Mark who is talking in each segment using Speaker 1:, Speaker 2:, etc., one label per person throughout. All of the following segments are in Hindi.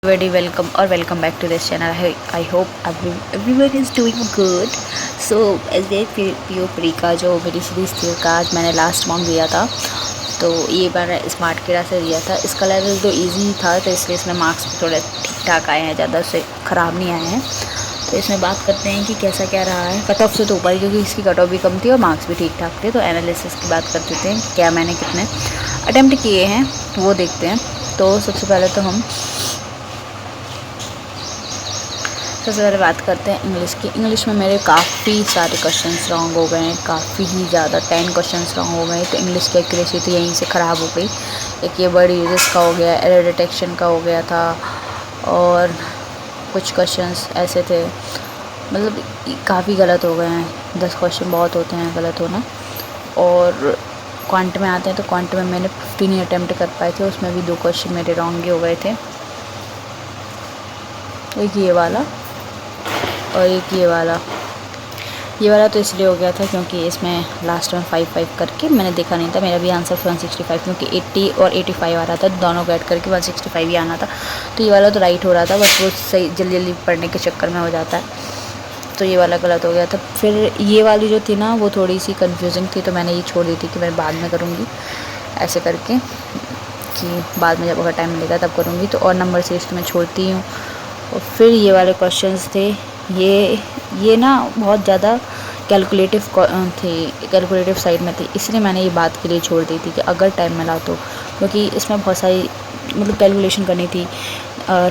Speaker 1: Very welcome or welcome back to this channel. I hope everyone is doing good. So as they PO pre का जो मेरी सीरीज़ थी का आज मैंने लास्ट मॉक दिया था, तो ये मैंने स्मार्ट किरा से दिया था। इसका लेवल तो इजी था, तो इसलिए इसमें मार्क्स भी थोड़े ठीक ठाक आए हैं, ज़्यादा से ख़राब नहीं आए हैं। तो इसमें बात करते हैं कि कैसा क्या रहा है। कट ऑफ से तो ऊपर, क्योंकि इसकी कट ऑफ भी कम थी और मार्क्स भी ठीक ठाक थे। तो एनालिसिस की बात करते थे, क्या मैंने कितने अटैम्प्ट किए हैं वो देखते हैं। तो सबसे पहले बात करते हैं इंग्लिश की। इंग्लिश में मेरे काफ़ी सारे क्वेश्चंस रॉन्ग हो गए हैं, काफ़ी ही ज़्यादा 10 क्वेश्चंस रॉन्ग हो गए। तो इंग्लिश की एक्यूरेसी तो यहीं से ख़राब हो गई। एक ये वर्ड यूजेस का हो गया, एरर डिटेक्शन का हो गया था, और कुछ क्वेश्चंस ऐसे थे, मतलब काफ़ी गलत हो गए हैं। 10 क्वेश्चन बहुत होते हैं गलत होना। और क्वांट में आते हैं, तो क्वांट में मैंने 15 ही अटैम्प्ट कर पाए थे, उसमें भी 2 क्वेश्चन मेरे रॉन्ग ही हो गए थे। एक ये वाला और एक ये वाला तो इसलिए हो गया था क्योंकि इसमें लास्ट में 5 करके मैंने देखा नहीं था। मेरा भी आंसर 165, क्योंकि 80 और 85 आ रहा था, दोनों को ऐड करके 165 ही आना था। तो ये वाला तो राइट हो रहा था, बस वो सही जल्दी पढ़ने के चक्कर में हो जाता है। तो ये वाला गलत हो गया था। फिर ये वाली जो थी ना, वो थोड़ी सी कन्फ्यूजिंग थी, तो मैंने ये छोड़ दी थी कि मैं बाद में करूँगी, ऐसे करके कि बाद में जब अगर टाइम मिलेगा तब करूँगी। तो और नंबर सीरीज तो मैं छोड़ती हूँ। और फिर ये वाले क्वेश्चंस थे, ये ना बहुत ज़्यादा कैलकुलेटिव साइड में थे, इसलिए मैंने ये बात के लिए छोड़ दी थी कि अगर टाइम मिला तो, क्योंकि इसमें बहुत सारी मतलब कैलकुलेशन करनी थी।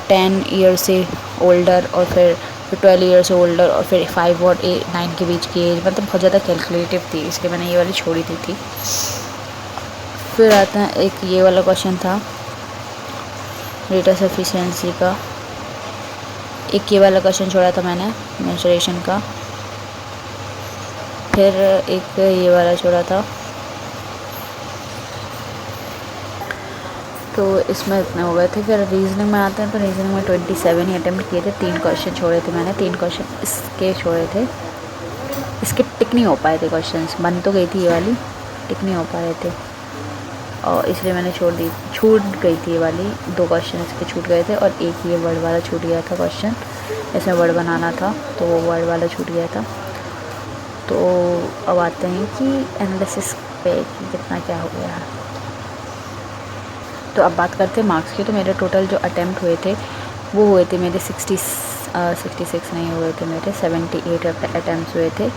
Speaker 1: 10 ईयर से ओल्डर, और फिर 12 ईयर से ओल्डर, और फिर 5 और 9 के बीच की एज, मतलब बहुत ज़्यादा कैलकुलेटिव थी, इसलिए मैंने ये वाली छोड़ी थी। फिर आता है एक ये वाला क्वेश्चन था डेटा सफिशिएंसी का। एक ये वाला क्वेश्चन छोड़ा था मैंने मेंस्ट्रुएशन का। फिर एक ये वाला छोड़ा था। तो इसमें इतने हो गए थे। फिर रीजनिंग में आते हैं, तो रीजनिंग में 27 ही अटैम्प्ट किए थे। 3 क्वेश्चन छोड़े थे मैंने, 3 क्वेश्चन इसके छोड़े थे। इसके टिक नहीं हो पाए थे क्वेश्चंस, बन तो गई थी ये वाली, टिक नहीं हो पाए थे, और इसलिए मैंने छूट गई थी ये वाली। 2 क्वेश्चन इसके छूट गए थे, और एक ये वर्ड वाला छूट गया था क्वेश्चन। इसमें वर्ड बनाना था, तो वो वर्ड वाला छूट गया था। तो अब आते हैं कि एनालिसिस पे कि कितना क्या हो गया है। तो अब बात करते हैं मार्क्स की। तो मेरे टोटल जो अटैम्प्ट हुए थे वो हुए थे मेरे 66 नहीं हुए थे, मेरे 78 अटैम्प्ट हुए थे,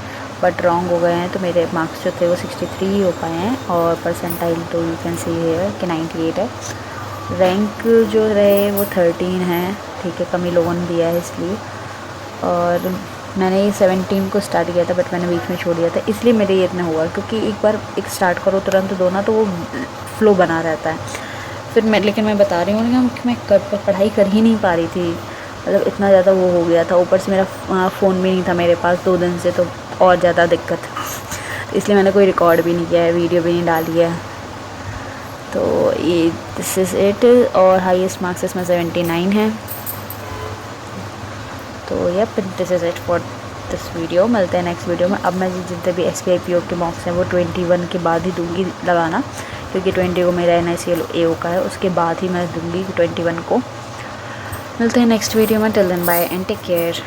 Speaker 1: बट रॉन्ग हो गए हैं। तो मेरे मार्क्स जो थे वो 63 ही हो पाए हैं, और परसेंटाइल तो यू कैन सी है कि 98 है। रैंक जो रहे वो 13 है, ठीक है, कमी लोगों ने दिया है इसलिए। और मैंने ये 17 को स्टार्ट किया था, बट मैंने बीच में छोड़ दिया था, इसलिए मेरे ये इतना हुआ, क्योंकि एक बार एक स्टार्ट करो तुरंत दो ना, तो वो फ्लो बना रहता है। फिर लेकिन मैं बता रही हूँ कि मैं पढ़ाई कर ही नहीं पा रही थी, मतलब इतना ज़्यादा वो हो गया था। ऊपर से मेरा फ़ोन भी नहीं था मेरे पास 2 दिन से, तो और ज़्यादा दिक्कत, इसलिए मैंने कोई रिकॉर्ड भी नहीं किया है, वीडियो भी नहीं डाली है। तो ये दिस इज़ इट। और हाईएस्ट मार्क्स इसमें 79 है। तो yup, this is it for this video. मिलते हैं नेक्स्ट वीडियो में। अब मैं जितने भी SBI PO के मार्क्स हैं वो 21 के बाद ही दूंगी लगाना, क्योंकि 20 को मेरा NICL AO का है, उसके बाद ही मैं दूंगी 21 को। मिलते हैं नेक्स्ट वीडियो में। Till then bye and take care.